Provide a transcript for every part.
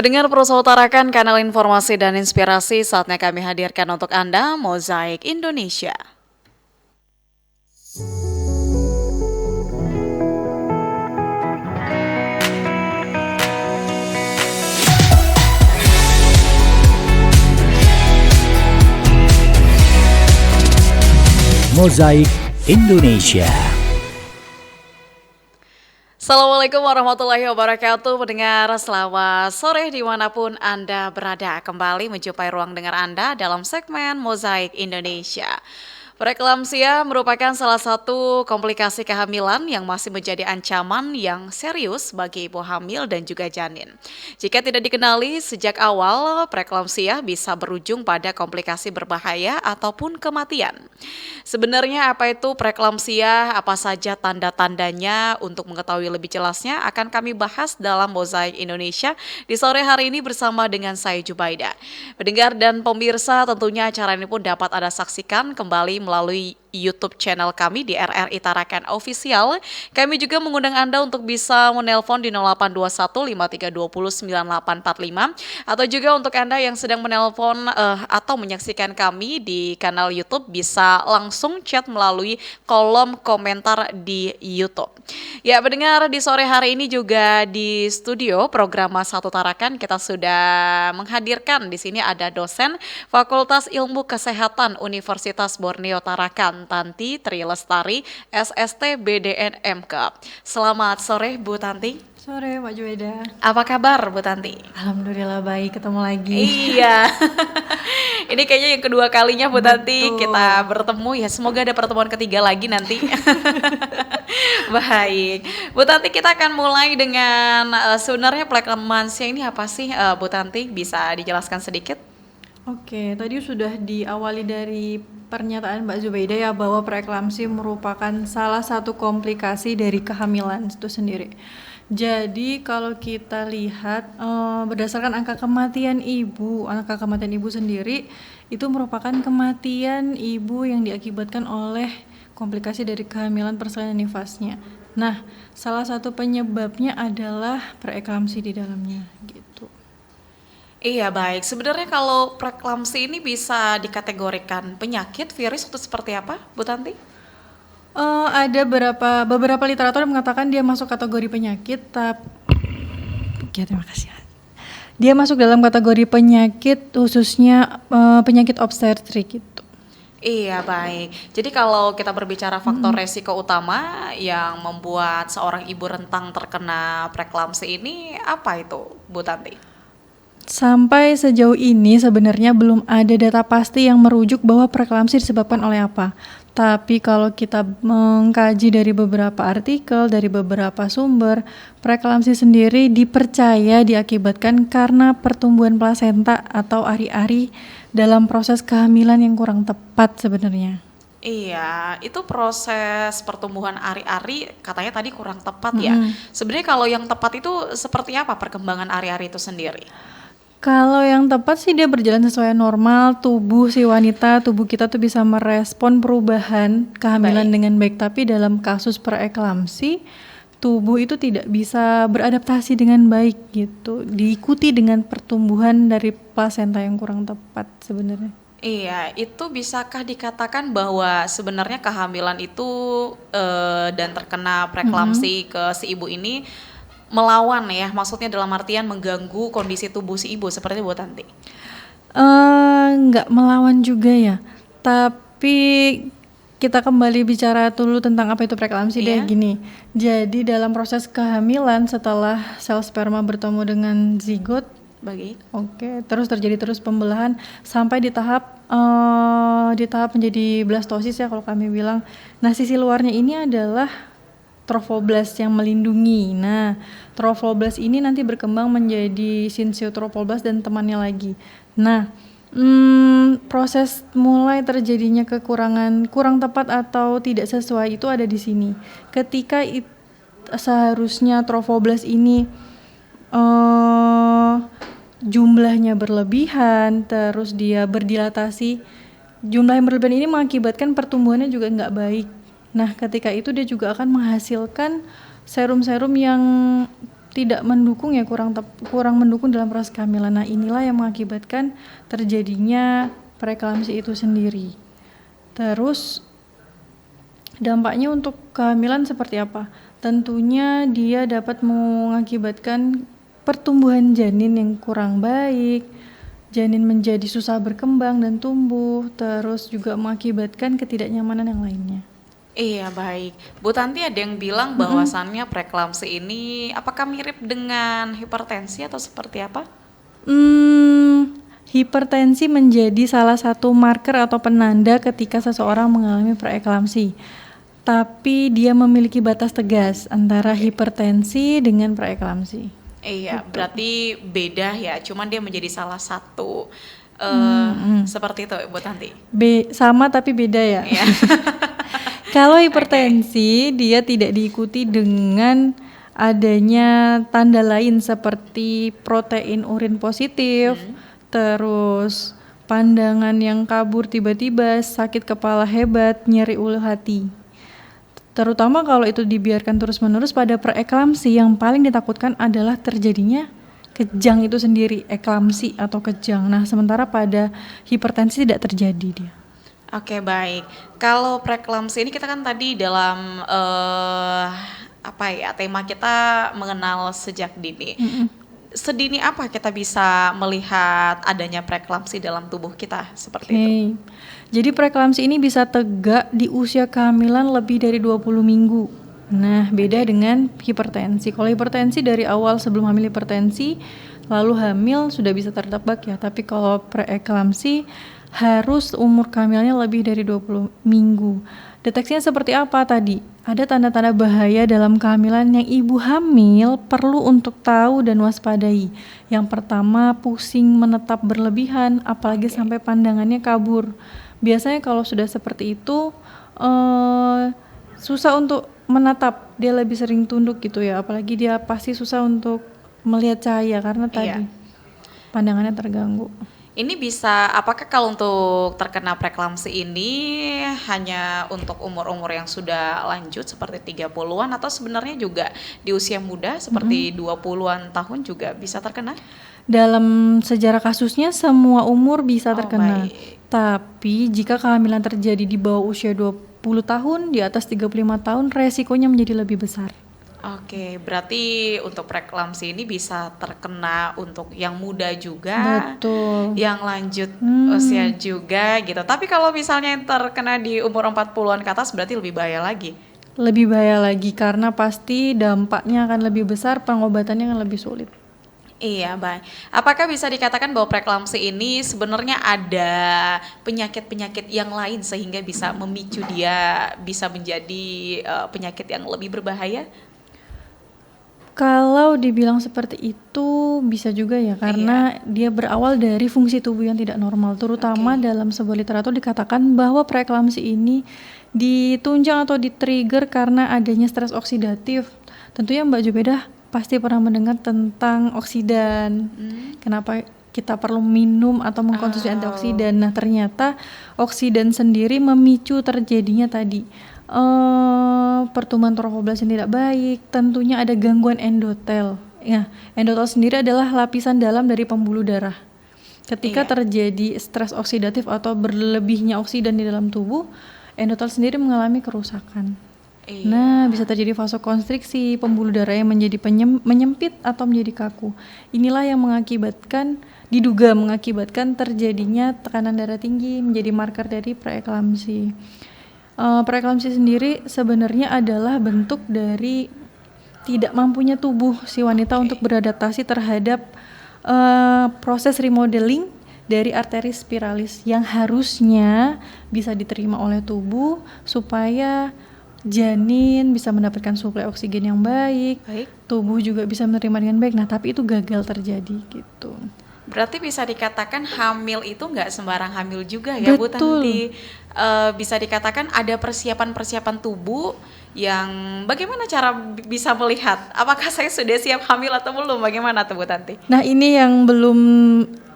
Pendengar Perusahaan Utarakan kanal informasi dan inspirasi, saatnya kami hadirkan untuk Anda Mozaik Indonesia. Mozaik Indonesia. Assalamualaikum warahmatullahi wabarakatuh. Pendengar, selamat sore dimanapun Anda berada. Kembali menjumpai ruang dengar Anda dalam segmen Mozaik Indonesia. Preeklamsia merupakan salah satu komplikasi kehamilan yang masih menjadi ancaman yang serius bagi ibu hamil dan juga janin. Jika tidak dikenali sejak awal, preeklamsia bisa berujung pada komplikasi berbahaya ataupun kematian. Sebenarnya apa itu preeklamsia, apa saja tanda-tandanya? Untuk mengetahui lebih jelasnya akan kami bahas dalam Mozaik Indonesia di sore hari ini bersama dengan saya Jubaida. Pendengar dan pemirsa, tentunya acara ini pun dapat Anda saksikan kembali melalui YouTube channel kami di RRI Tarakan Official. Kami juga mengundang Anda untuk bisa menelpon di 0821 5320 9845 atau juga untuk Anda yang sedang menelpon atau menyaksikan kami di kanal YouTube bisa langsung chat melalui kolom komentar di YouTube. Ya, pendengar, di sore hari ini juga di studio program Satu Tarakan kita sudah menghadirkan di sini ada dosen Fakultas Ilmu Kesehatan Universitas Borneo Tarakan, Tanti Tri Lestari, SST BDN MK. Selamat sore Bu Tanti. Sore Pak Juweda. Apa kabar Bu Tanti? Alhamdulillah baik, ketemu lagi. Iya. Ini kayaknya yang kedua kalinya Bu Tanti Betul. kita bertemu ya. Semoga ada pertemuan ketiga lagi nanti. Baik. Bu Tanti, kita akan mulai dengan sebenarnya preeklamsia ini apa sih Bu Tanti? Bisa dijelaskan sedikit? Oke, tadi sudah diawali dari pernyataan Mbak Zubaida ya bahwa preeklamsi merupakan salah satu komplikasi dari kehamilan itu sendiri. Jadi kalau kita lihat berdasarkan angka kematian ibu sendiri itu merupakan kematian ibu yang diakibatkan oleh komplikasi dari kehamilan persalinan nifasnya. Nah, salah satu penyebabnya adalah preeklamsi di dalamnya gitu. Iya, baik. Sebenarnya kalau preeklamsi ini bisa dikategorikan penyakit, virus atau seperti apa, Bu Tanti? Ada beberapa literatur yang mengatakan dia masuk kategori penyakit, ya, terima kasih. Dia masuk dalam kategori penyakit khususnya penyakit obstetrik gitu. Iya, baik. Jadi kalau kita berbicara faktor resiko utama yang membuat seorang ibu rentang terkena preeklamsi ini apa itu, Bu Tanti? Sampai sejauh ini sebenarnya belum ada data pasti yang merujuk bahwa preeklamsi disebabkan oleh apa. Tapi kalau kita mengkaji dari beberapa artikel, dari beberapa sumber, preeklamsi sendiri dipercaya diakibatkan karena pertumbuhan plasenta atau ari-ari dalam proses kehamilan yang kurang tepat sebenarnya. Iya, itu proses pertumbuhan ari-ari katanya tadi kurang tepat ya. Sebenarnya kalau yang tepat itu seperti apa perkembangan ari-ari itu sendiri? Kalau yang tepat sih dia berjalan sesuai normal, tubuh kita tuh bisa merespon perubahan kehamilan dengan baik. Tapi dalam kasus preeklamsi, tubuh itu tidak bisa beradaptasi dengan baik gitu. Diikuti dengan pertumbuhan dari plasenta yang kurang tepat sebenarnya. Iya, itu bisakah dikatakan bahwa sebenarnya kehamilan itu dan terkena preeklamsi ke si ibu ini melawan ya, maksudnya dalam artian mengganggu kondisi tubuh si ibu seperti Bu Tanti? Nggak melawan juga ya, tapi kita kembali bicara dulu tentang apa itu preeklamsi deh gini. Jadi dalam proses kehamilan setelah sel sperma bertemu dengan zigot, terus terjadi pembelahan sampai di tahap menjadi blastosis ya kalau kami bilang. Nah, sisi luarnya ini adalah trophoblast yang melindungi. Nah, trophoblast ini nanti berkembang menjadi syncytiotrophoblas dan temannya lagi. Nah, proses mulai terjadinya kurang tepat atau tidak sesuai itu ada di sini. Ketika seharusnya trophoblast ini jumlahnya berlebihan, terus dia berdilatasi. Jumlah yang berlebihan ini mengakibatkan pertumbuhannya juga nggak baik. Nah, ketika itu dia juga akan menghasilkan serum-serum yang tidak mendukung ya, kurang mendukung dalam proses kehamilan. Nah, inilah yang mengakibatkan terjadinya preeklamsi itu sendiri. Terus dampaknya untuk kehamilan seperti apa? Tentunya dia dapat mengakibatkan pertumbuhan janin yang kurang baik, janin menjadi susah berkembang dan tumbuh, terus juga mengakibatkan ketidaknyamanan yang lainnya. Iya, baik. Bu Tanti, ada yang bilang bahwasannya preeklamsi ini apakah mirip dengan hipertensi atau seperti apa? Hipertensi menjadi salah satu marker atau penanda ketika seseorang mengalami preeklamsi. Tapi dia memiliki batas tegas antara hipertensi dengan preeklamsi. Iya, berarti beda ya. Cuman dia menjadi salah satu seperti itu, Bu Tanti. Sama tapi beda ya. Iya. Kalau hipertensi dia tidak diikuti dengan adanya tanda lain seperti protein urin positif, terus pandangan yang kabur tiba-tiba, sakit kepala hebat, nyeri ulu hati. Terutama kalau itu dibiarkan terus-menerus, pada preeklamsi yang paling ditakutkan adalah terjadinya kejang itu sendiri, eklamsi atau kejang. Nah, sementara pada hipertensi tidak terjadi dia. Oke, baik. Kalau preeklamsi ini kita kan tadi dalam tema kita mengenal sejak dini. Sedini apa kita bisa melihat adanya preeklamsi dalam tubuh kita seperti itu? Jadi preeklamsi ini bisa tegak di usia kehamilan lebih dari 20 minggu. Nah, beda dengan hipertensi. Kalau hipertensi dari awal sebelum hamil hipertensi, lalu hamil sudah bisa tertebak ya. Tapi kalau preeklamsi harus umur kehamilannya lebih dari 20 minggu. Deteksinya seperti apa tadi? Ada tanda-tanda bahaya dalam kehamilan yang ibu hamil perlu untuk tahu dan waspadai. Yang pertama, pusing menetap berlebihan, apalagi sampai pandangannya kabur. Biasanya kalau sudah seperti itu, susah untuk menatap, dia lebih sering tunduk gitu ya. Apalagi dia pasti susah untuk melihat cahaya karena tadi pandangannya terganggu. Ini bisa, apakah kalau untuk terkena preeklamsi ini hanya untuk umur-umur yang sudah lanjut seperti 30-an atau sebenarnya juga di usia muda seperti 20-an tahun juga bisa terkena? Dalam sejarah kasusnya semua umur bisa terkena. Tapi jika kehamilan terjadi di bawah usia 20 tahun, di atas 35 tahun, resikonya menjadi lebih besar. Oke, berarti untuk preeklamsi ini bisa terkena untuk yang muda juga, Betul. yang lanjut usia juga gitu. Tapi kalau misalnya yang terkena di umur 40-an ke atas berarti lebih bahaya lagi. Lebih bahaya lagi karena pasti dampaknya akan lebih besar, pengobatannya akan lebih sulit. Iya, baik. Apakah bisa dikatakan bahwa preeklamsi ini sebenarnya ada penyakit-penyakit yang lain sehingga bisa memicu dia bisa menjadi penyakit yang lebih berbahaya? Kalau dibilang seperti itu bisa juga ya, karena dia berawal dari fungsi tubuh yang tidak normal. Terutama dalam sebuah literatur dikatakan bahwa preeklamsi ini ditunjang atau di-trigger karena adanya stres oksidatif. Tentunya Mbak Jubedah pasti pernah mendengar tentang oksidan. Kenapa kita perlu minum atau mengkonsumsi antioksidan. Nah, ternyata oksidan sendiri memicu terjadinya tadi pertumbuhan trofoblast yang tidak baik. Tentunya ada gangguan endotel. Ya, endotel sendiri adalah lapisan dalam dari pembuluh darah. Ketika terjadi stres oksidatif atau berlebihnya oksidan di dalam tubuh, endotel sendiri mengalami kerusakan. Nah, bisa terjadi vasokonstriksi, pembuluh darah yang menjadi menyempit atau menjadi kaku. Inilah yang diduga mengakibatkan terjadinya tekanan darah tinggi, menjadi marker dari preeklamsi. Preeklamsi sendiri sebenarnya adalah bentuk dari tidak mampunya tubuh si wanita untuk beradaptasi terhadap proses remodeling dari arteri spiralis yang harusnya bisa diterima oleh tubuh supaya janin bisa mendapatkan suplai oksigen yang baik, tubuh juga bisa menerima dengan baik. Nah, tapi itu gagal terjadi gitu. Berarti bisa dikatakan hamil itu nggak sembarang hamil juga ya, Bu Tanti? Bisa dikatakan ada persiapan-persiapan tubuh yang bagaimana cara bisa melihat apakah saya sudah siap hamil atau belum? Bagaimana tuh, Bu Tanti? Nah, ini yang belum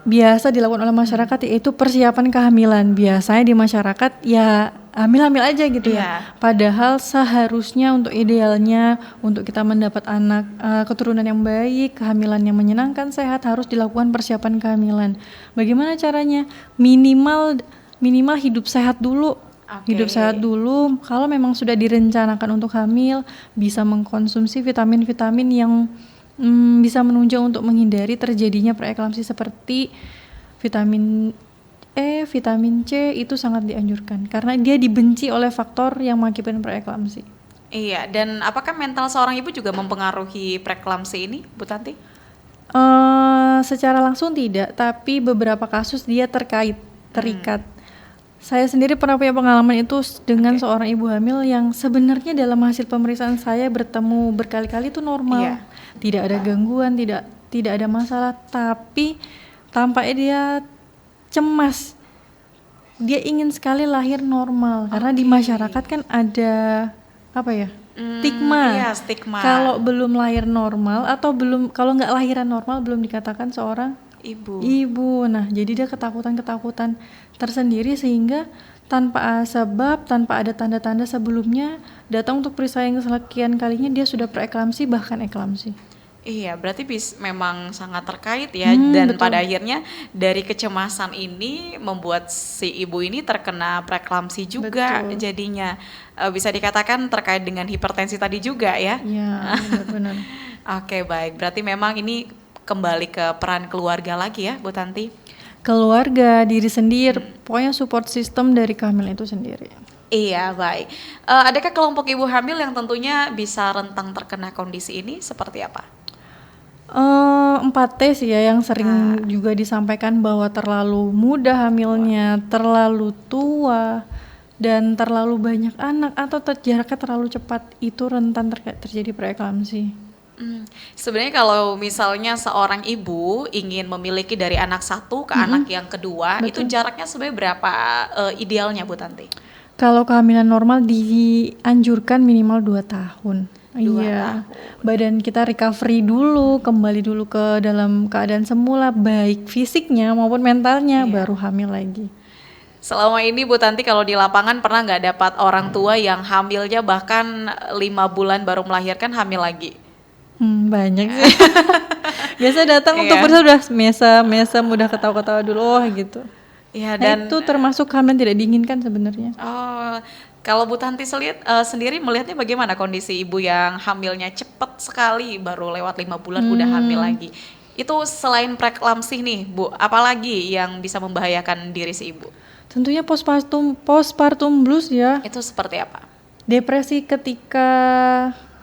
biasa dilakukan oleh masyarakat, yaitu persiapan kehamilan. Biasanya di masyarakat ya hamil-hamil aja gitu Iya. ya. Padahal seharusnya untuk idealnya untuk kita mendapat anak keturunan yang baik, kehamilan yang menyenangkan, sehat harus dilakukan persiapan kehamilan. Bagaimana caranya? Minimal hidup sehat dulu. Oke. Hidup sehat dulu. Kalau memang sudah direncanakan untuk hamil, bisa mengkonsumsi vitamin-vitamin yang bisa menunjang untuk menghindari terjadinya preeklamsi seperti vitamin E, vitamin C itu sangat dianjurkan karena dia dibenci oleh faktor yang mengakibatkan preeklamsi. Iya, dan apakah mental seorang ibu juga mempengaruhi preeklamsi ini, Bu Tanti? Secara langsung tidak, tapi beberapa kasus dia terikat. Saya sendiri pernah punya pengalaman itu dengan seorang ibu hamil yang sebenarnya dalam hasil pemeriksaan saya bertemu berkali-kali itu normal. Iya. Tidak ada gangguan, tidak ada masalah, tapi tampaknya dia cemas. Dia ingin sekali lahir normal karena di masyarakat kan ada apa ya? Stigma. Iya, stigma. Kalau belum lahir normal atau kalau nggak lahiran normal belum dikatakan seorang ibu. Nah, jadi dia ketakutan tersendiri sehingga tanpa sebab, tanpa ada tanda-tanda sebelumnya datang untuk periksa yang kesekian kalinya dia sudah preeklamsi bahkan eklamsi. Iya, berarti memang sangat terkait ya, dan Betul. pada akhirnya dari kecemasan ini membuat si ibu ini terkena preeklamsi juga. Betul. Jadinya bisa dikatakan terkait dengan hipertensi tadi juga ya. Iya, benar. Oke, baik. Berarti memang ini kembali ke peran keluarga lagi ya, Bu Tanti? Keluarga, diri sendiri, pokoknya support system dari kehamilan itu sendiri. Iya, baik. Adakah kelompok ibu hamil yang tentunya bisa rentang terkena kondisi ini seperti apa? 4T sih ya yang sering juga disampaikan bahwa terlalu muda hamilnya, terlalu tua, dan terlalu banyak anak atau jaraknya terlalu cepat itu rentan terjadi preeklamsi. Sebenarnya kalau misalnya seorang ibu ingin memiliki dari anak satu ke anak yang kedua, itu jaraknya sebenarnya berapa idealnya, Bu Tanti? Kalau kehamilan normal dianjurkan minimal 2 tahun. 2 Iya, badan kita recovery dulu, kembali dulu ke dalam keadaan semula, baik fisiknya maupun mentalnya, baru hamil lagi. Selama ini Bu Tanti kalau di lapangan pernah nggak dapat orang tua yang hamilnya bahkan 5 bulan baru melahirkan hamil lagi? Banyak sih. Biasa datang untuk periksa udah mesem udah ketawa-ketawa dulu gitu. Iya, Nah, dan itu termasuk hamil tidak diinginkan sebenarnya. kalau Bu Tanti sendiri melihatnya bagaimana kondisi ibu yang hamilnya cepat sekali baru lewat 5 bulan udah hamil lagi? Itu selain preeklamsi nih Bu, apalagi yang bisa membahayakan diri si ibu? Tentunya postpartum blues ya. Itu seperti apa? Depresi ketika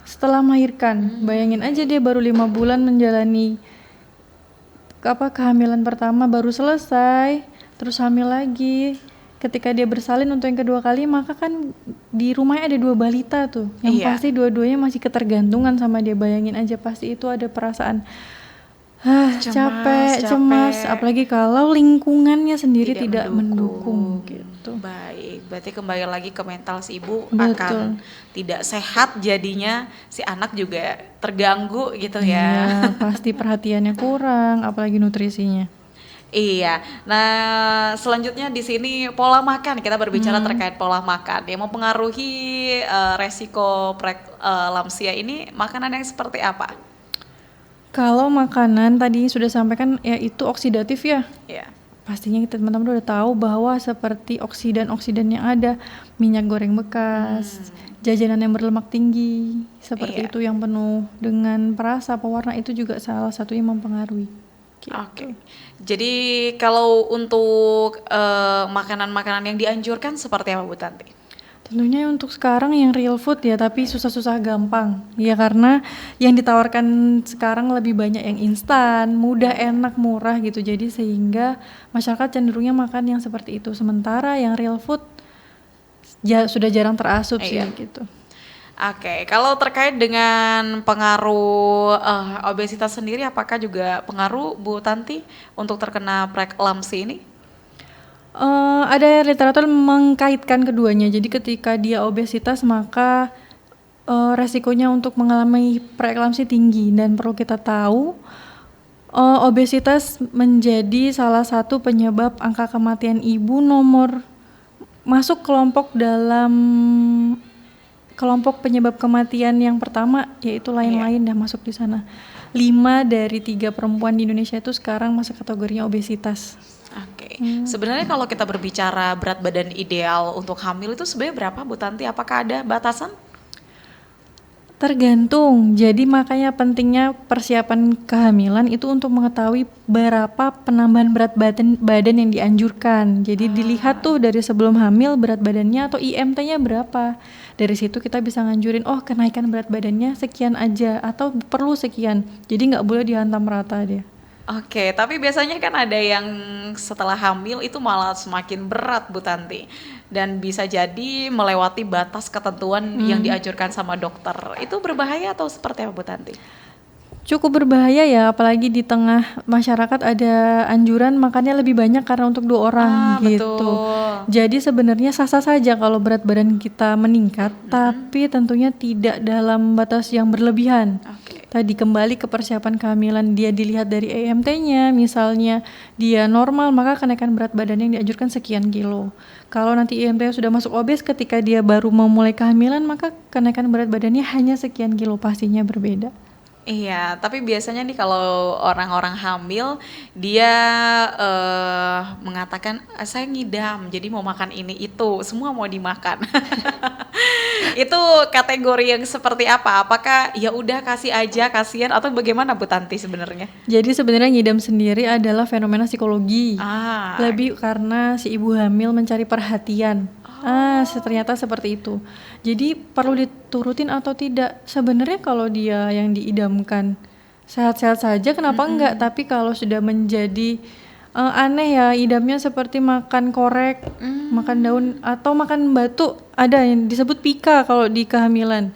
setelah melahirkan. Bayangin aja dia baru 5 bulan menjalani kehamilan pertama baru selesai, terus hamil lagi. Ketika dia bersalin untuk yang kedua kali, maka kan di rumahnya ada 2 balita tuh. Yang pasti dua-duanya masih ketergantungan sama dia. Bayangin aja pasti itu ada perasaan capek, cemas, apalagi kalau lingkungannya sendiri tidak mendukung gitu. Baik, berarti kembali lagi ke mental si ibu Betul. akan tidak sehat, jadinya si anak juga terganggu gitu ya. Iya, pasti perhatiannya kurang, apalagi nutrisinya. Iya. Nah, selanjutnya di sini pola makan. Kita berbicara terkait pola makan yang mempengaruhi resiko preeklamsia ini. Makanan yang seperti apa? Kalau makanan tadi sudah sampaikan ya itu oksidatif ya. Iya. Pastinya kita teman-teman udah tahu bahwa seperti oksidan-oksidan yang ada, minyak goreng bekas, jajanan yang berlemak tinggi, seperti itu yang penuh dengan perasa pewarna itu juga salah satunya mempengaruhi. Gitu. Oke. Jadi kalau untuk makanan-makanan yang dianjurkan seperti apa Bu Tanti? Tentunya untuk sekarang yang real food ya, tapi susah-susah gampang. Ya karena yang ditawarkan sekarang lebih banyak yang instan, mudah, enak, murah gitu. Jadi sehingga masyarakat cenderungnya makan yang seperti itu. Sementara yang real food sudah jarang terasup sih gitu. Oke, kalau terkait dengan pengaruh obesitas sendiri, apakah juga pengaruh Bu Tanti untuk terkena preeklamsi ini? Ada literatur mengkaitkan keduanya. Jadi ketika dia obesitas maka resikonya untuk mengalami preeklamsi tinggi, dan perlu kita tahu obesitas menjadi salah satu penyebab angka kematian ibu nomor masuk kelompok penyebab kematian yang pertama, yaitu lain-lain dah masuk di sana. 5 dari 3 perempuan di Indonesia itu sekarang masuk kategorinya obesitas. Oke. Sebenarnya kalau kita berbicara berat badan ideal untuk hamil itu sebenarnya berapa Bu Tanti? Apakah ada batasan? Tergantung. Jadi makanya pentingnya persiapan kehamilan itu untuk mengetahui berapa penambahan berat badan yang dianjurkan. Jadi dilihat tuh dari sebelum hamil berat badannya atau IMT-nya berapa. Dari situ kita bisa nganjurin, oh kenaikan berat badannya sekian aja atau perlu sekian. Jadi nggak boleh dihantam rata dia. Oke, tapi biasanya kan ada yang setelah hamil itu malah semakin berat Bu Tanti. Dan bisa jadi melewati batas ketentuan yang dianjurkan sama dokter. Itu berbahaya atau seperti apa Bu Tanti? Cukup berbahaya ya, apalagi di tengah masyarakat ada anjuran makannya lebih banyak karena untuk 2 orang gitu. Betul. Jadi sebenarnya sah-sah saja kalau berat badan kita meningkat, tapi tentunya tidak dalam batas yang berlebihan. Oke. Tadi kembali ke persiapan kehamilan, dia dilihat dari EMT-nya, misalnya dia normal maka kenaikan berat badan yang dianjurkan sekian kilo. Kalau nanti EMT sudah masuk obes ketika dia baru memulai kehamilan, maka kenaikan berat badannya hanya sekian kilo, pastinya berbeda. Iya, tapi biasanya nih kalau orang-orang hamil dia mengatakan saya ngidam, jadi mau makan ini itu, semua mau dimakan. Itu kategori yang seperti apa? Apakah ya udah kasih aja, kasihan atau bagaimana Bu Tanti sebenarnya? Jadi sebenarnya ngidam sendiri adalah fenomena psikologi. Ah, Lebih karena si ibu hamil mencari perhatian. Ternyata seperti itu. Jadi perlu diturutin atau tidak? Sebenarnya kalau dia yang diidamkan sehat-sehat saja, kenapa enggak? Tapi kalau sudah menjadi aneh ya, idamnya seperti makan korek, makan daun atau makan batu, ada yang disebut pika kalau di kehamilan.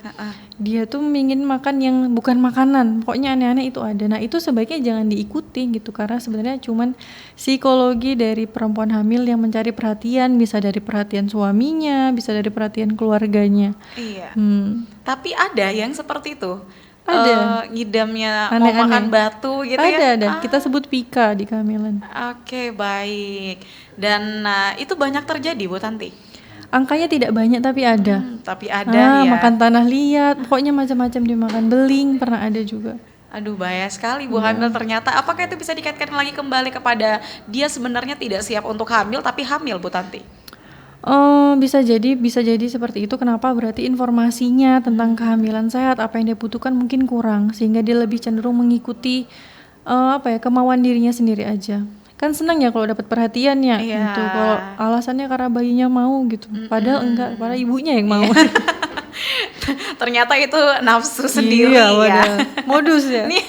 Dia tuh ingin makan yang bukan makanan, pokoknya aneh-aneh itu ada. Nah itu sebaiknya jangan diikuti gitu, karena sebenarnya cuman psikologi dari perempuan hamil yang mencari perhatian, bisa dari perhatian suaminya, bisa dari perhatian keluarganya. iya. Tapi ada yang seperti itu. Ada. Ngidamnya mau Aneh-aneh. makan batu gitu ya? Ada. Kita sebut pika di kehamilan. Oke, baik. Dan itu banyak terjadi Bu Tanti? Angkanya tidak banyak tapi ada. Tapi ada ya. Makan tanah liat, pokoknya macam-macam dimakan. Beling pernah ada juga. Aduh, bahaya sekali Bu hamil ternyata. Apakah itu bisa dikaitkan lagi kembali kepada dia sebenarnya tidak siap untuk hamil tapi hamil Bu Tanti? Bisa jadi seperti itu. Kenapa? Berarti informasinya tentang kehamilan sehat, apa yang dia butuhkan mungkin kurang, sehingga dia lebih cenderung mengikuti kemauan dirinya sendiri aja. Kan senang ya kalau dapat perhatian ya, Iya. gitu. Kalau alasannya karena bayinya mau gitu, padahal enggak, padahal ibunya yang mau. Ternyata itu nafsu sendiri Iya, ya. padahal. Modus ya. Nih,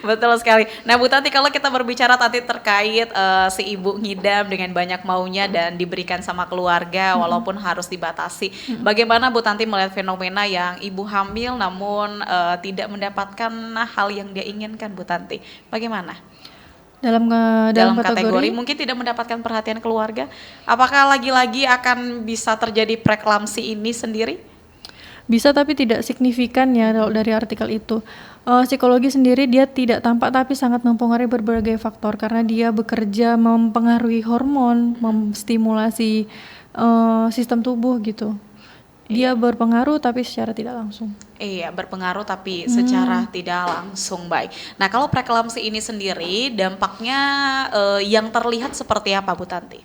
betul sekali. Nah Bu Tanti, kalau kita berbicara tadi terkait si ibu ngidam dengan banyak maunya dan diberikan sama keluarga walaupun harus dibatasi. Bagaimana Bu Tanti melihat fenomena yang ibu hamil namun tidak mendapatkan hal yang dia inginkan Bu Tanti? Bagaimana? Dalam kategori mungkin tidak mendapatkan perhatian keluarga. Apakah lagi-lagi akan bisa terjadi preeklamsi ini sendiri? bisa tapi tidak signifikan ya kalau dari artikel itu. Psikologi sendiri dia tidak tampak tapi sangat mempengaruhi berbagai faktor karena dia bekerja mempengaruhi hormon, memstimulasi sistem tubuh gitu. Dia berpengaruh tapi secara tidak langsung. Iya, berpengaruh tapi secara tidak langsung, baik. Nah, kalau preeklamsi ini sendiri dampaknya yang terlihat seperti apa Bu Tanti?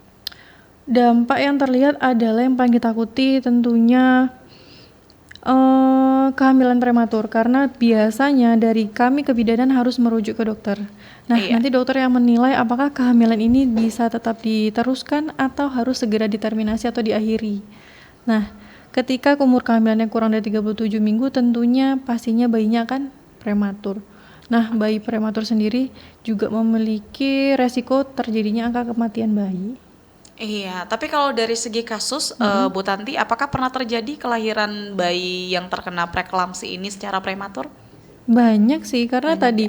Dampak yang terlihat adalah yang paling ditakuti tentunya kehamilan prematur, karena biasanya dari kami kebidanan harus merujuk ke dokter. Nah, nanti dokter yang menilai apakah kehamilan ini bisa tetap diteruskan atau harus segera diterminasi atau diakhiri. Nah, ketika umur kehamilannya kurang dari 37 minggu, tentunya pastinya bayinya akan prematur. Nah, bayi prematur sendiri juga memiliki resiko terjadinya angka kematian bayi. Iya, tapi kalau dari segi kasus Bu Tanti, apakah pernah terjadi kelahiran bayi yang terkena preeklamsi ini secara prematur? Banyak sih, karena tadi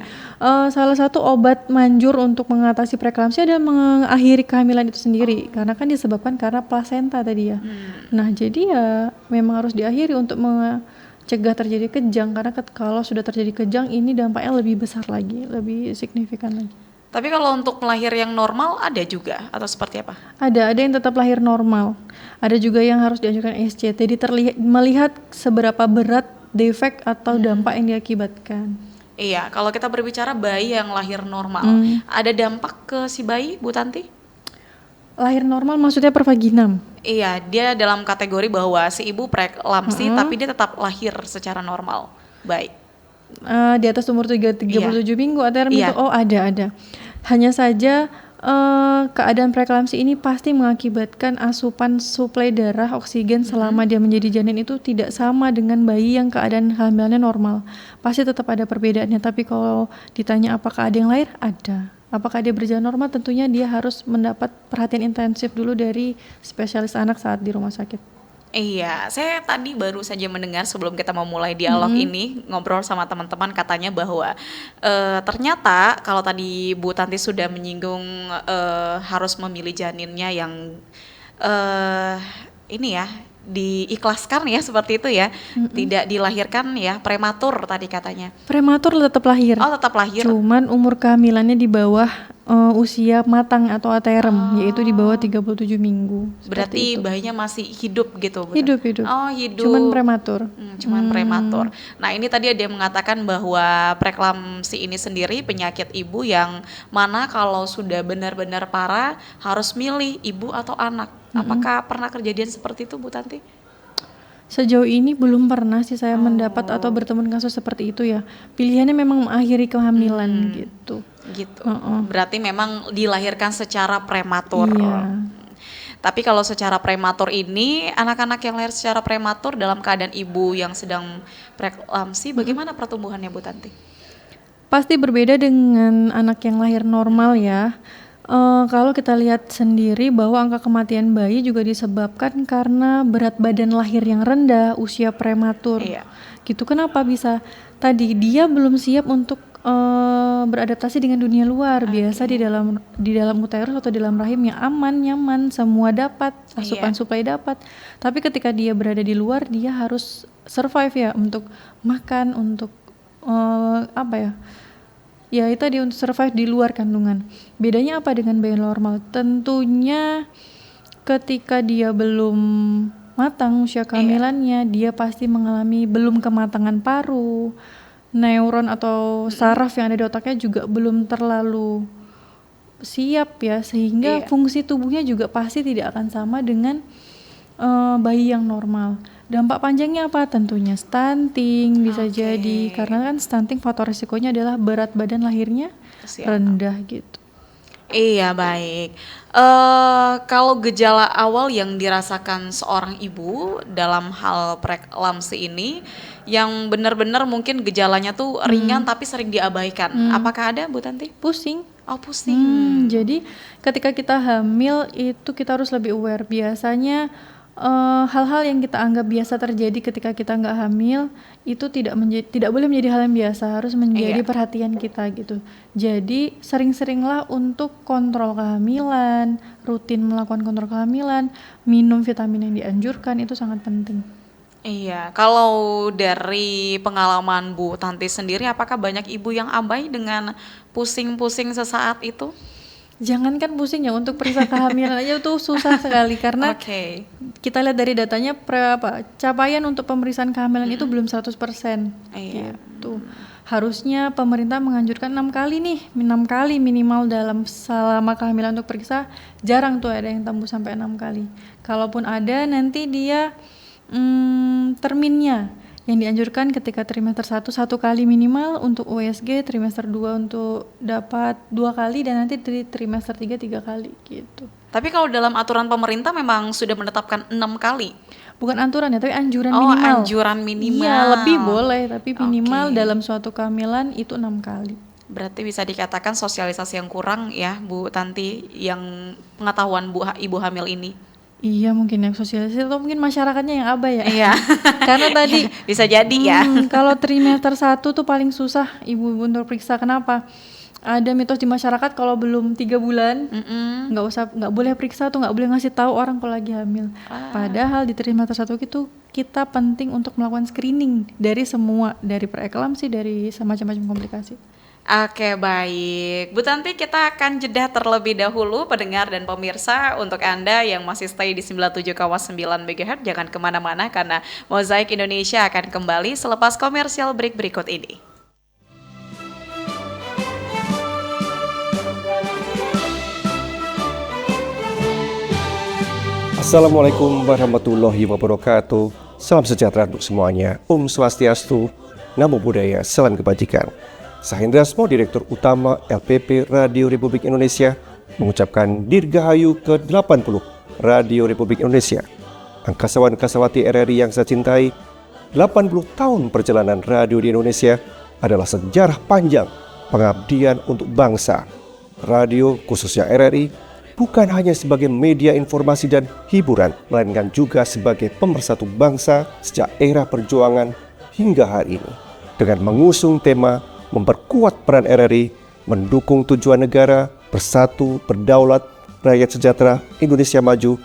salah satu obat manjur untuk mengatasi preeklamsi adalah mengakhiri kehamilan itu sendiri, karena kan disebabkan karena plasenta tadi ya. Nah, jadi ya memang harus diakhiri untuk mencegah terjadi kejang, karena kalau sudah terjadi kejang ini dampaknya lebih besar lagi, lebih signifikan lagi. Tapi kalau untuk melahir yang normal ada juga atau seperti apa? Ada yang tetap lahir normal. Ada juga yang harus dianjurkan SCT. Jadi melihat seberapa berat defek atau dampak yang diakibatkan. Iya, kalau kita berbicara bayi yang lahir normal, ada dampak ke si bayi, Bu Tanti? Lahir normal maksudnya per vaginam. Iya, dia dalam kategori bahwa si ibu preeklamsi tapi dia tetap lahir secara normal. Baik. Di atas umur 37 minggu ATRM Iya. itu ada. Hanya saja keadaan preeklamsi ini pasti mengakibatkan asupan suplai darah oksigen selama dia menjadi janin itu tidak sama dengan bayi yang keadaan kehamilannya normal. Pasti tetap ada perbedaannya, tapi kalau ditanya apakah ada yang lahir? Ada. Apakah dia berjalan normal? Tentunya dia harus mendapat perhatian intensif dulu dari spesialis anak saat di rumah sakit. Iya, saya tadi baru saja mendengar sebelum kita memulai dialog ini, ngobrol sama teman-teman katanya bahwa ternyata kalau tadi Bu Tanti sudah menyinggung harus memilih janinnya yang ini ya, diikhlaskan ya seperti itu ya, tidak dilahirkan ya, prematur tadi katanya. Prematur tetap lahir. Oh, tetap lahir. Cuman umur kehamilannya di bawah usia matang atau ATRM, yaitu di bawah 37 minggu. Berarti bayinya masih hidup gitu, Bu Tanti? Hidup. Oh, hidup. Cuman prematur. Cuman prematur. Nah, ini tadi ada yang mengatakan bahwa preeklamsi ini sendiri penyakit ibu yang mana kalau sudah benar-benar parah harus milih ibu atau anak. Apakah pernah kejadian seperti itu, Bu Tanti? Sejauh ini belum pernah sih saya mendapat atau bertemu dengan kasus seperti itu ya. Pilihannya memang mengakhiri kehamilan gitu. Gitu. Berarti memang dilahirkan secara prematur. Iya. Tapi kalau secara prematur ini, anak-anak yang lahir secara prematur dalam keadaan ibu yang sedang preeklamsi, bagaimana pertumbuhannya, Bu Tanti? Pasti berbeda dengan anak yang lahir normal ya. Kalau kita lihat sendiri bahwa angka kematian bayi juga disebabkan karena berat badan lahir yang rendah, usia prematur. Iya. Gitu. Kenapa bisa? Tadi dia belum siap untuk beradaptasi dengan dunia luar. Biasa di dalam uterus atau di dalam rahim yang aman, nyaman, semua dapat, asupan suplai dapat. Tapi ketika dia berada di luar, dia harus survive ya untuk makan, untuk ya itu tadi untuk survive di luar kandungan. Bedanya apa dengan bayi normal? Tentunya ketika dia belum matang usia kehamilannya, dia pasti mengalami belum kematangan paru, neuron atau saraf yang ada di otaknya juga belum terlalu siap ya, sehingga fungsi tubuhnya juga pasti tidak akan sama dengan bayi yang normal. Dampak panjangnya apa? Tentunya stunting bisa jadi, karena kan stunting faktor risikonya adalah berat badan lahirnya rendah gitu. Iya, baik. Kalau gejala awal yang dirasakan seorang ibu dalam hal preeklamsi ini, yang benar-benar mungkin gejalanya tuh ringan tapi sering diabaikan, apakah ada, Bu Tanti? Pusing. Oh, pusing. Jadi ketika kita hamil itu kita harus lebih aware. Biasanya hal-hal yang kita anggap biasa terjadi ketika kita nggak hamil itu tidak boleh menjadi hal yang biasa, harus menjadi perhatian kita gitu. Jadi sering-seringlah untuk kontrol kehamilan, rutin melakukan kontrol kehamilan, minum vitamin yang dianjurkan, itu sangat penting. Iya, kalau dari pengalaman Bu Tanti sendiri, apakah banyak ibu yang abai dengan pusing-pusing sesaat itu? Jangankan pusing ya, untuk periksa kehamilan aja tuh susah sekali karena kita lihat dari datanya capaian untuk pemeriksaan kehamilan itu belum 100%. Gitu. Harusnya pemerintah menganjurkan 6 kali nih, 6 kali minimal dalam selama kehamilan untuk periksa. Jarang tuh ada yang tembus sampai 6 kali. Kalaupun ada, nanti dia terminnya yang dianjurkan ketika trimester 1 kali minimal, untuk USG trimester 2 untuk dapat 2 kali, dan nanti di trimester 3 kali gitu. Tapi kalau dalam aturan pemerintah memang sudah menetapkan 6 kali? Bukan aturan ya, tapi anjuran minimal. Anjuran minimal. Iya, lebih boleh, tapi minimal dalam suatu kehamilan itu 6 kali. Berarti bisa dikatakan sosialisasi yang kurang ya, Bu Tanti, yang pengetahuan ibu hamil ini. Iya, mungkin yang sosialisasi atau mungkin masyarakatnya yang abai ya. Iya. Karena tadi bisa jadi ya. Kalau trimester 1 tuh paling susah ibu-ibu untuk periksa. Kenapa? Ada mitos di masyarakat kalau belum 3 bulan nggak boleh periksa atau nggak boleh ngasih tahu orang kalau lagi hamil. Padahal di trimester 1 itu kita penting untuk melakukan screening dari semua, dari preeklamsi, dari semacam-macam komplikasi. Oke, baik. Bu Tanti, kita akan jeda terlebih dahulu pendengar dan pemirsa. Untuk Anda yang masih stay di 97,9 MHz, jangan kemana-mana karena Mozaik Indonesia akan kembali selepas komersial break berikut ini. Assalamualaikum warahmatullahi wabarakatuh. Salam sejahtera untuk semuanya. Om Swastiastu, Namo Buddhaya, salam kebajikan. Saya Hendrasmo, Direktur Utama LPP Radio Republik Indonesia, mengucapkan Dirgahayu ke-80 Radio Republik Indonesia. Angkasawan-angkasawati RRI yang saya cintai, 80 tahun perjalanan radio di Indonesia adalah sejarah panjang pengabdian untuk bangsa. Radio, khususnya RRI, bukan hanya sebagai media informasi dan hiburan, melainkan juga sebagai pemersatu bangsa sejak era perjuangan hingga hari ini. Dengan mengusung tema memperkuat peran RRI, mendukung tujuan negara, bersatu, berdaulat, rakyat sejahtera, Indonesia maju,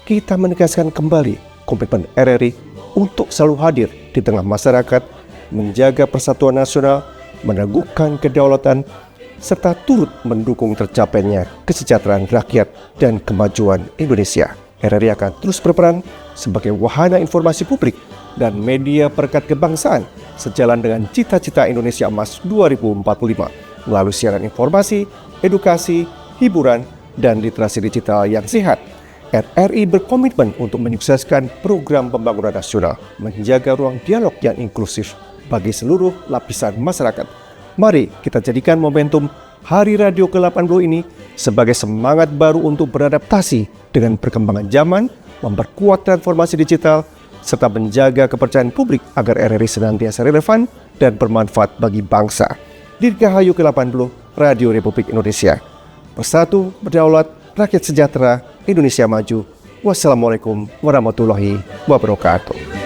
kita menegaskan kembali komitmen RRI untuk selalu hadir di tengah masyarakat, menjaga persatuan nasional, meneguhkan kedaulatan, serta turut mendukung tercapainya kesejahteraan rakyat dan kemajuan Indonesia. RRI akan terus berperan sebagai wahana informasi publik dan media perekat kebangsaan sejalan dengan cita-cita Indonesia Emas 2045 melalui siaran informasi, edukasi, hiburan, dan literasi digital yang sehat. RRI berkomitmen untuk menyukseskan program pembangunan nasional, menjaga ruang dialog yang inklusif bagi seluruh lapisan masyarakat. Mari kita jadikan momentum Hari Radio ke-80 ini sebagai semangat baru untuk beradaptasi dengan perkembangan zaman, memperkuat transformasi digital, serta menjaga kepercayaan publik agar RRI senantiasa relevan dan bermanfaat bagi bangsa. Dirgahayu ke-80 Radio Republik Indonesia. Bersatu, berdaulat, rakyat sejahtera, Indonesia maju. Wassalamualaikum warahmatullahi wabarakatuh.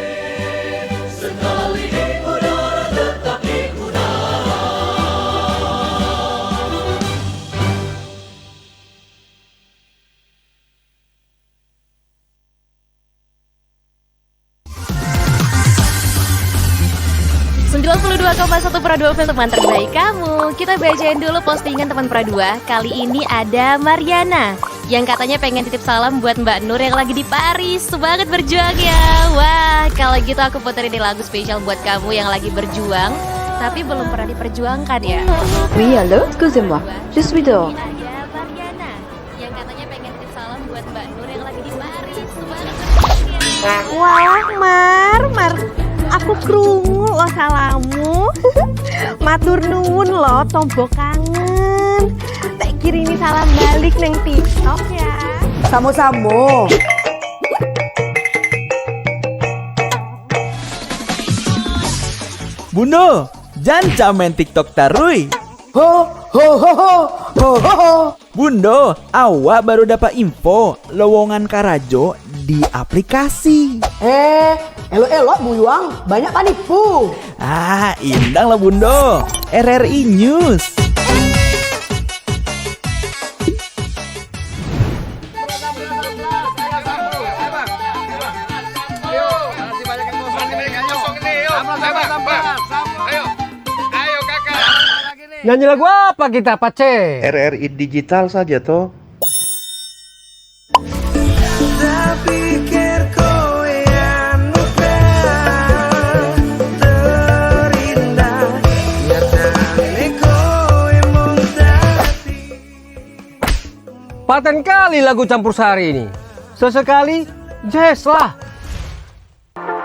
Satu Pradua Film teman terbaik kamu. Kita bacain dulu postingan teman Pradua. Kali ini ada Mariana yang katanya pengen titip salam buat Mbak Nur yang lagi di Paris. Semangat berjuang ya. Wah, kalau gitu aku puterin nih lagu spesial buat kamu yang lagi berjuang tapi belum pernah diperjuangkan ya. Oui, allô, excusez-moi. Je suis dehors. Ini ada Mariana yang katanya pengen titip salam buat Mbak Nur yang lagi di Paris. Semangat berjuang ya. Wah, Mar, aku krungu lo salamu. Matur nuwun lo, tombo kangen. Tak kirimi salam balik neng TikTok ya. Samo-samo. Bundo, jangan main TikTok tarui. Ho ho ho ho ho ho ho. Bundo, awak baru dapat info lowongan Karajo di aplikasi. Elok-elok buyuang, banyak panipu. Indang lah Bundo. RRI News. Nyanyi lagu apa kita, Pace? RRI Digital saja toh. Paten kali lagu campur sari ini. Sesekali jazz lah.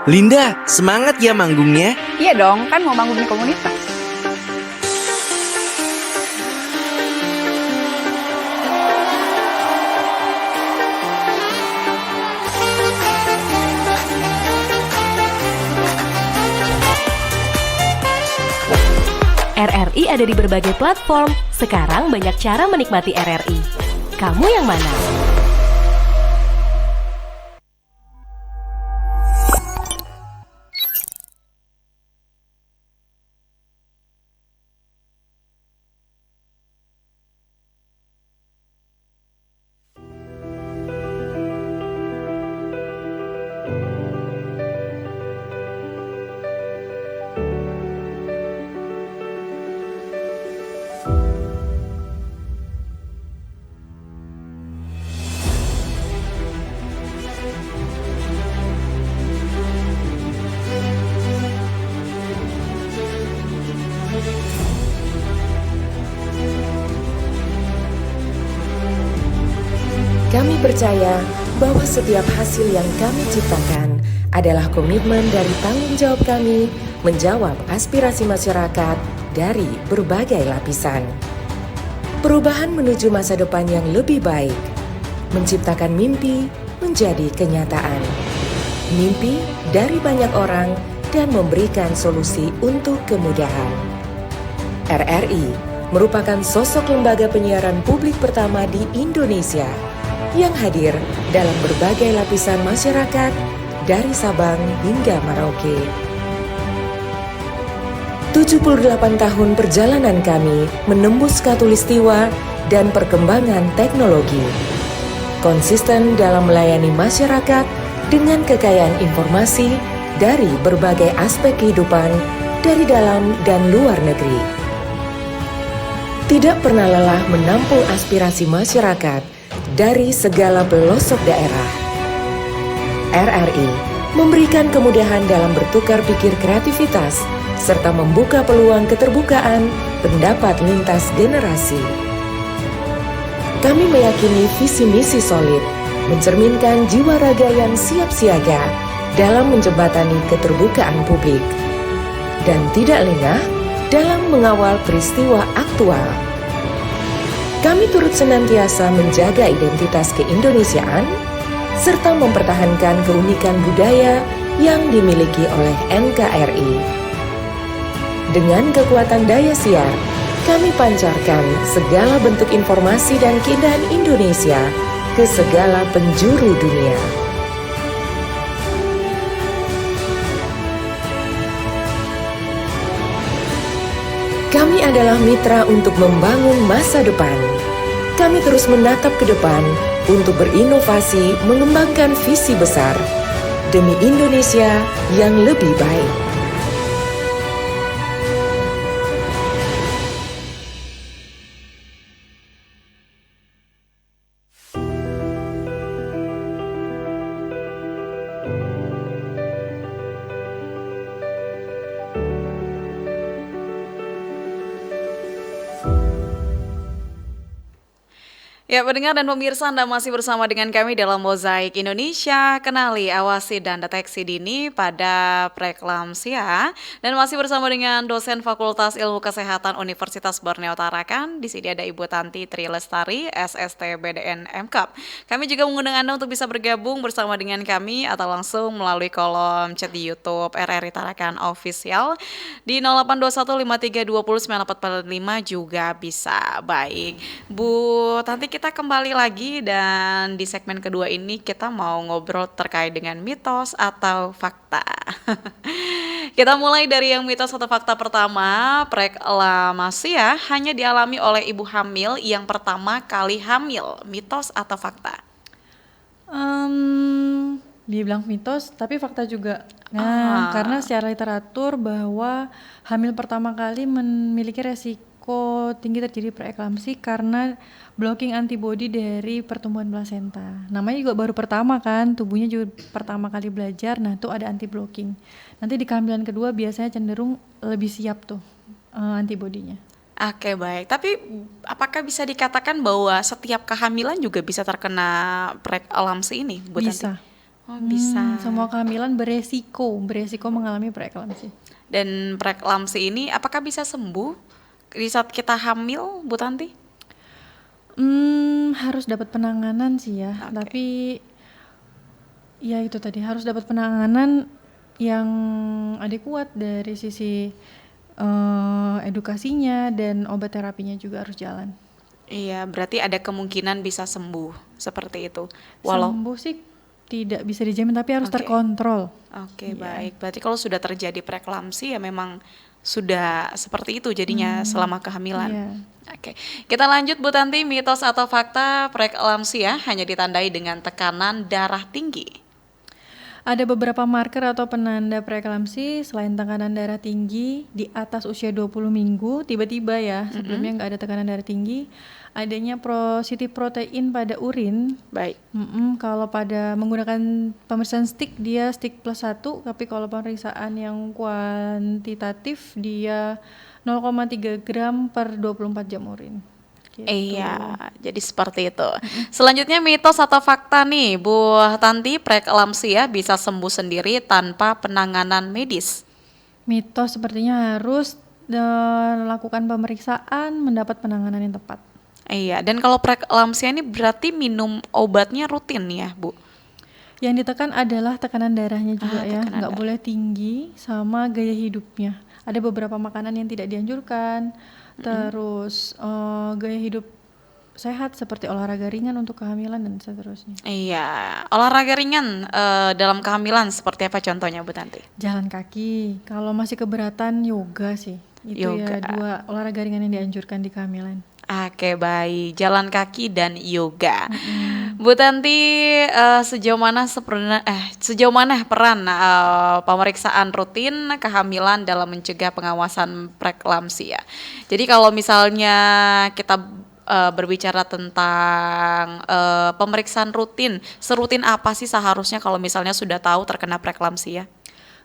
Linda, semangat ya manggungnya. Iya dong, kan mau bangun di komunitas. RRI ada di berbagai platform. Sekarang banyak cara menikmati RRI. Kamu yang mana? percaya bahwa setiap hasil yang kami ciptakan adalah komitmen dari tanggung jawab kami menjawab aspirasi masyarakat dari berbagai lapisan. Perubahan menuju masa depan yang lebih baik, menciptakan mimpi menjadi kenyataan. Mimpi dari banyak orang dan memberikan solusi untuk kemudahan. RRI merupakan sosok lembaga penyiaran publik pertama di Indonesia yang hadir dalam berbagai lapisan masyarakat dari Sabang hingga Merauke. 78 tahun perjalanan kami menembus khatulistiwa dan perkembangan teknologi. Konsisten dalam melayani masyarakat dengan kekayaan informasi dari berbagai aspek kehidupan dari dalam dan luar negeri. Tidak pernah lelah menampung aspirasi masyarakat dari segala pelosok daerah. RRI memberikan kemudahan dalam bertukar pikir kreativitas serta membuka peluang keterbukaan pendapat lintas generasi. Kami meyakini visi misi solid, mencerminkan jiwa raga yang siap siaga dalam menjembatani keterbukaan publik, dan tidak lengah dalam mengawal peristiwa aktual. Kami turut senantiasa menjaga identitas keindonesiaan, serta mempertahankan keunikan budaya yang dimiliki oleh NKRI. Dengan kekuatan daya siar, kami pancarkan segala bentuk informasi dan keindahan Indonesia ke segala penjuru dunia. Kami adalah mitra untuk membangun masa depan. Kami terus menatap ke depan untuk berinovasi, mengembangkan visi besar demi Indonesia yang lebih baik. Ya, pendengar dan pemirsa, Anda masih bersama dengan kami dalam Mozaik Indonesia. Kenali, awasi, dan deteksi dini pada preeklamsia. Dan masih bersama dengan dosen Fakultas Ilmu Kesehatan Universitas Borneo Tarakan. Di sini ada Ibu Tanti Trilestari, SST BDN MKAP. Kami juga mengundang Anda untuk bisa bergabung bersama dengan kami atau langsung melalui kolom chat di YouTube RRI Tarakan Official di 082153209445 juga bisa. Baik, Bu Tanti, kita kembali lagi dan di segmen kedua ini kita mau ngobrol terkait dengan mitos atau fakta. Kita mulai dari yang mitos atau fakta pertama. Preeklamsia hanya dialami oleh ibu hamil yang pertama kali hamil. Mitos atau fakta? Dibilang mitos, tapi fakta juga. Nah, karena secara literatur bahwa hamil pertama kali memiliki resiko tinggi terjadi preeklamsi karena blocking antibody dari pertumbuhan plasenta. Namanya juga baru pertama kan, tubuhnya juga pertama kali belajar, nah itu ada anti blocking. Nanti di kehamilan kedua biasanya cenderung lebih siap tuh antibodinya. Oke, baik. Tapi apakah bisa dikatakan bahwa setiap kehamilan juga bisa terkena preeklamsi ini, Bu Tanti? Bisa. Oh, bisa. Semua kehamilan beresiko mengalami preeklamsi. Dan preeklamsi ini apakah bisa sembuh di saat kita hamil, Bu Tanti? Harus dapat penanganan sih ya, tapi ya itu tadi harus dapat penanganan yang adekuat dari sisi edukasinya dan obat terapinya juga harus jalan. Iya, berarti ada kemungkinan bisa sembuh seperti itu. Sembuh sih tidak bisa dijamin, tapi harus terkontrol. Oke, baik. Berarti kalau sudah terjadi preeklamsi ya memang sudah seperti itu jadinya selama kehamilan. Iya. Oke, kita lanjut Bu Tanti, mitos atau fakta preeklamsia hanya ditandai dengan tekanan darah tinggi. Ada beberapa marker atau penanda preeklamsi selain tekanan darah tinggi di atas usia 20 minggu, tiba-tiba ya, sebelumnya nggak ada tekanan darah tinggi, adanya positif protein pada urin. Baik. Kalau pada menggunakan pemeriksaan stick dia stick +1, tapi kalau pemeriksaan yang kuantitatif dia 0,3 gram per 24 jam urin. gitu. Iya, jadi seperti itu. Selanjutnya mitos atau fakta nih, Bu Tanti, preeklamsia bisa sembuh sendiri tanpa penanganan medis. Mitos sepertinya harus lakukan pemeriksaan, mendapat penanganan yang tepat. Iya, dan kalau preeklamsia ini berarti minum obatnya rutin ya, Bu? Yang ditekan adalah tekanan darahnya juga ya, tekanan nggak darah. boleh tinggi, sama gaya hidupnya. Ada beberapa makanan yang tidak dianjurkan, terus gaya hidup sehat seperti olahraga ringan untuk kehamilan dan seterusnya. Iya, olahraga ringan dalam kehamilan seperti apa contohnya, Bu Tanti? Jalan kaki, kalau masih keberatan yoga sih. Itu Yoga. ya 2 olahraga ringan yang dianjurkan di kehamilan. Oke, baik. Jalan kaki dan yoga. Bu Tanti, sejauh mana peran pemeriksaan rutin kehamilan dalam mencegah pengawasan preeklamsia? Jadi kalau misalnya kita berbicara tentang pemeriksaan rutin, serutin apa sih seharusnya kalau misalnya sudah tahu terkena preeklamsia?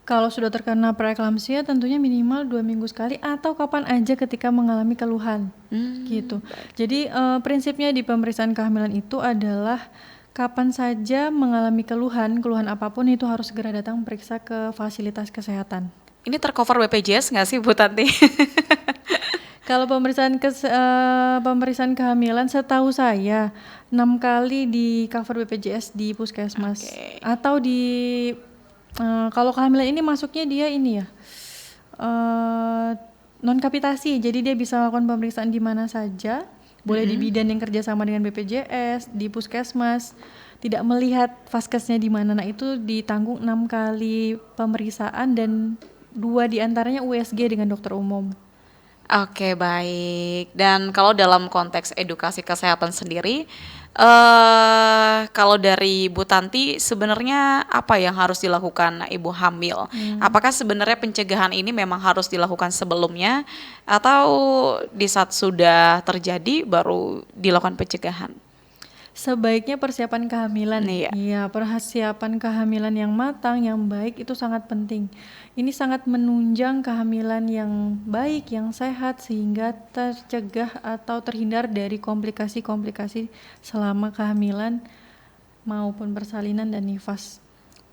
Kalau sudah terkena preeklamsia tentunya minimal 2 minggu sekali atau kapan aja ketika mengalami keluhan gitu. Jadi prinsipnya di pemeriksaan kehamilan itu adalah kapan saja mengalami keluhan apapun itu harus segera datang periksa ke fasilitas kesehatan. Ini tercover BPJS nggak sih, Bu Tanti? Kalau pemeriksaan kehamilan setahu saya 6 kali di cover BPJS di puskesmas atau di kalau kehamilan ini masuknya dia ini ya non kapitasi, jadi dia bisa melakukan pemeriksaan di mana saja, boleh di bidan yang kerjasama dengan BPJS, di puskesmas, tidak melihat vaskesnya di mana. Nah itu ditanggung 6 kali pemeriksaan dan 2 diantaranya USG dengan dokter umum. Oke, baik. Dan kalau dalam konteks edukasi kesehatan sendiri, kalau dari Bu Tanti sebenarnya apa yang harus dilakukan ibu hamil? Apakah sebenarnya pencegahan ini memang harus dilakukan sebelumnya atau di saat sudah terjadi baru dilakukan pencegahan? Sebaiknya persiapan kehamilan. Iya. Persiapan kehamilan yang matang, yang baik itu sangat penting. Ini sangat menunjang kehamilan yang baik, yang sehat sehingga tercegah atau terhindar dari komplikasi-komplikasi selama kehamilan maupun persalinan dan nifas.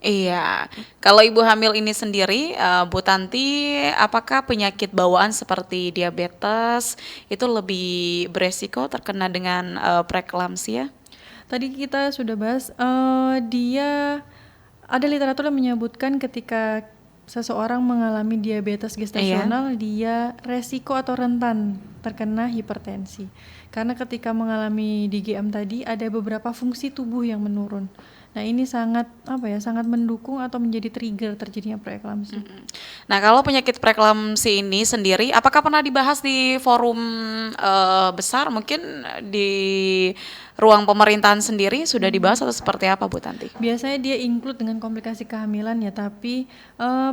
Iya, kalau ibu hamil ini sendiri, Bu Tanti, apakah penyakit bawaan seperti diabetes itu lebih beresiko terkena dengan preeklamsia? Tadi kita sudah bahas, dia ada literatur yang menyebutkan ketika seseorang mengalami diabetes gestasional, dia resiko atau rentan terkena hipertensi. Karena ketika mengalami DGM tadi ada beberapa fungsi tubuh yang menurun. Nah ini sangat sangat mendukung atau menjadi trigger terjadinya preeklamsi. Nah kalau penyakit preeklamsi ini sendiri, apakah pernah dibahas di forum besar, mungkin di ruang pemerintahan sendiri sudah dibahas atau seperti apa, Bu Tanti? Biasanya dia include dengan komplikasi kehamilan ya, tapi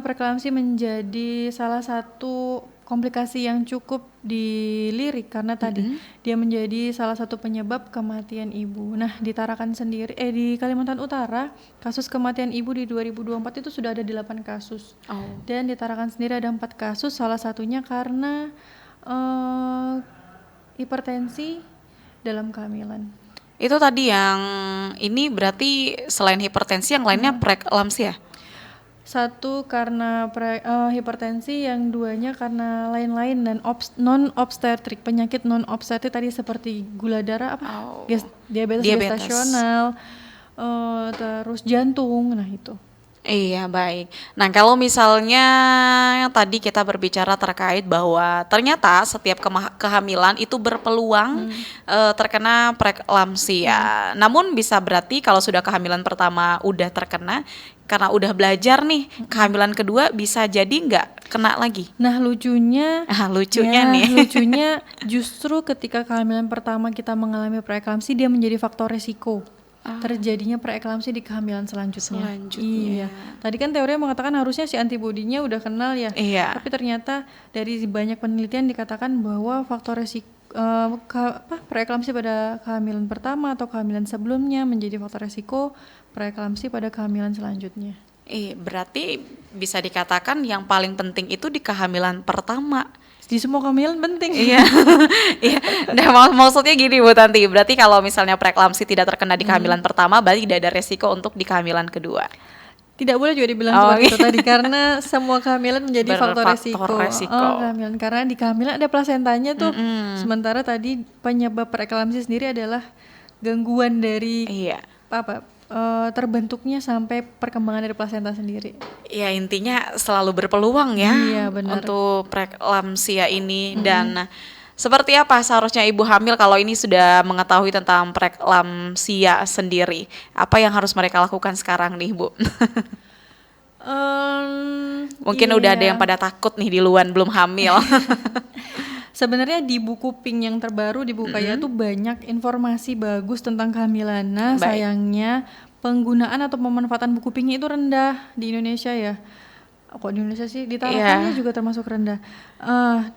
preeklamsi menjadi salah satu komplikasi yang cukup dilirik karena tadi dia menjadi salah satu penyebab kematian ibu. Nah di Tarakan sendiri, di Kalimantan Utara kasus kematian ibu di 2024 itu sudah ada 8 kasus. Dan di Tarakan sendiri ada 4 kasus, salah satunya karena hipertensi dalam kehamilan. Itu tadi yang ini berarti selain hipertensi yang lainnya preeklamsia? Satu karena hipertensi, yang duanya karena lain-lain dan non-obstetrik, penyakit non-obstetrik tadi seperti gula darah, diabetes gestasional, terus jantung, nah itu. Iya, baik. Nah kalau misalnya tadi kita berbicara terkait bahwa ternyata setiap kehamilan itu berpeluang terkena preeklamsia. Namun bisa berarti kalau sudah kehamilan pertama udah terkena, karena udah belajar nih, kehamilan kedua bisa jadi nggak kena lagi? Nah lucunya justru ketika kehamilan pertama kita mengalami preeklamsi, dia menjadi faktor resiko terjadinya preeklamsi di kehamilan selanjutnya. Iya. Tadi kan teorinya mengatakan harusnya si antibodinya udah kenal ya. Iya. Tapi ternyata dari banyak penelitian dikatakan bahwa faktor resiko preeklamsi pada kehamilan pertama atau kehamilan sebelumnya menjadi faktor resiko preeklamsi pada kehamilan selanjutnya. Berarti bisa dikatakan yang paling penting itu di kehamilan pertama. Di semua kehamilan penting. Iya. Iya. Nah, maksudnya gini Bu Tanti, berarti kalau misalnya preeklamsi tidak terkena di kehamilan pertama, berarti tidak ada resiko untuk di kehamilan kedua. Tidak boleh juga dibilang seperti itu tadi, karena semua kehamilan menjadi faktor resiko. Kehamilan, karena di kehamilan ada plasentanya tuh. Sementara tadi penyebab preeklamsi sendiri adalah gangguan dari terbentuknya sampai perkembangan dari plasenta sendiri. Ya intinya selalu berpeluang ya untuk preeklamsia ini. Dan seperti apa seharusnya ibu hamil kalau ini sudah mengetahui tentang preeklamsia sendiri? Apa yang harus mereka lakukan sekarang nih Bu? Mungkin udah ada yang pada takut nih di luar belum hamil. Sebenarnya di buku Pink yang terbaru di buku Kaya tuh banyak informasi bagus tentang kehamilan. Nah, sayangnya penggunaan atau pemanfaatan buku Pinknya itu rendah di Indonesia ya. Kok di Indonesia sih? Di Tarakannya juga termasuk rendah.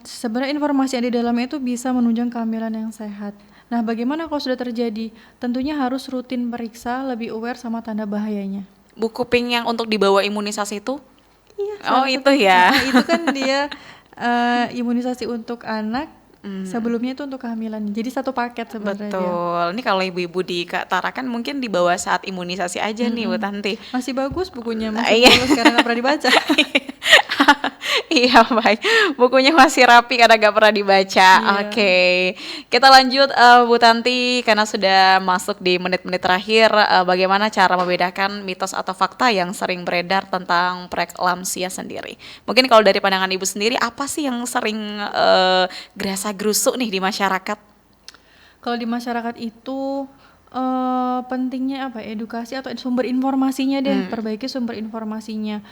Sebenarnya informasi yang di dalamnya itu bisa menunjang kehamilan yang sehat. Nah, bagaimana kalau sudah terjadi? Tentunya harus rutin periksa, lebih aware sama tanda bahayanya. Buku Pink yang untuk dibawa imunisasi itu? Iya. Oh itu ya. Itu kan dia imunisasi untuk anak, sebelumnya itu untuk kehamilan. Jadi satu paket sebenarnya. Betul. Ini kalau ibu-ibu di Tarakan mungkin dibawa saat imunisasi aja nih Bu Tanti. Masih bagus bukunya, masih bagus karena nggak pernah dibaca. Iya baik, bukunya masih rapi karena gak pernah dibaca. Oke. Kita lanjut Bu Tanti, karena sudah masuk di menit-menit terakhir. Bagaimana cara membedakan mitos atau fakta yang sering beredar tentang preeklamsia sendiri? Mungkin kalau dari pandangan ibu sendiri, apa sih yang sering gerasa-gerusuk nih di masyarakat? Kalau di masyarakat itu pentingnya apa? Edukasi atau sumber informasinya deh, perbaiki sumber informasinya.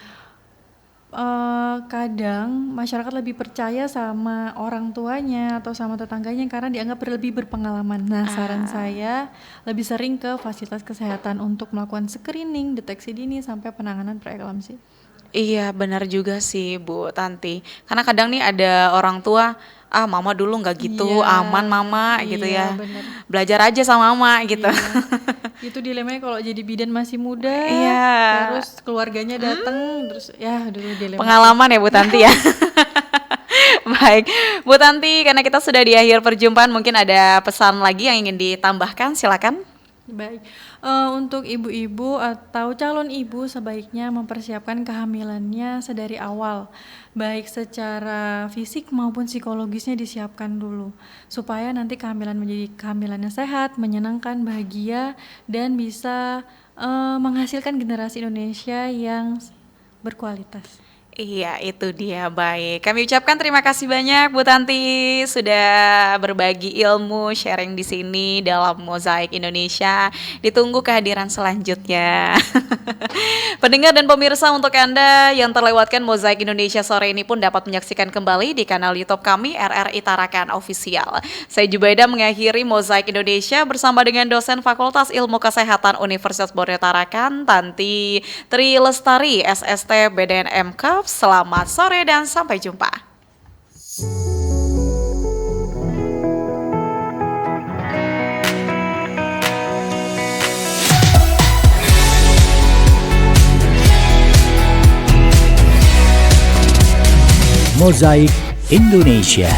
Kadang masyarakat lebih percaya sama orang tuanya atau sama tetangganya karena dianggap lebih berpengalaman. Nah, saran saya lebih sering ke fasilitas kesehatan untuk melakukan screening, deteksi dini sampai penanganan preeklamsi. Iya benar juga sih Bu Tanti. Karena kadang nih ada orang tua, mama dulu nggak gitu, aman mama gitu ya. Bener. Belajar aja sama mama gitu. Itu dilemanya kalau jadi bidan masih muda, terus keluarganya datang, terus dulu dilema. Pengalaman ya Bu Tanti ya. Baik, Bu Tanti, karena kita sudah di akhir perjumpaan, mungkin ada pesan lagi yang ingin ditambahkan, silakan. Baik, untuk ibu-ibu atau calon ibu sebaiknya mempersiapkan kehamilannya sedari awal, baik secara fisik maupun psikologisnya disiapkan dulu, supaya nanti kehamilan menjadi kehamilannya sehat, menyenangkan, bahagia, dan bisa menghasilkan generasi Indonesia yang berkualitas. Iya, itu dia. Baik, kami ucapkan terima kasih banyak Bu Tanti sudah berbagi ilmu, sharing di sini dalam Mozaik Indonesia. Ditunggu kehadiran selanjutnya. Pendengar dan pemirsa, untuk Anda yang terlewatkan Mozaik Indonesia sore ini pun dapat menyaksikan kembali di kanal YouTube kami RRI Tarakan Official. Saya Jubaida mengakhiri Mozaik Indonesia bersama dengan dosen Fakultas Ilmu Kesehatan Universitas Borneo Tarakan, Tanti Tri Lestari, SST BDNMK. Selamat sore dan sampai jumpa. Mozaik Indonesia.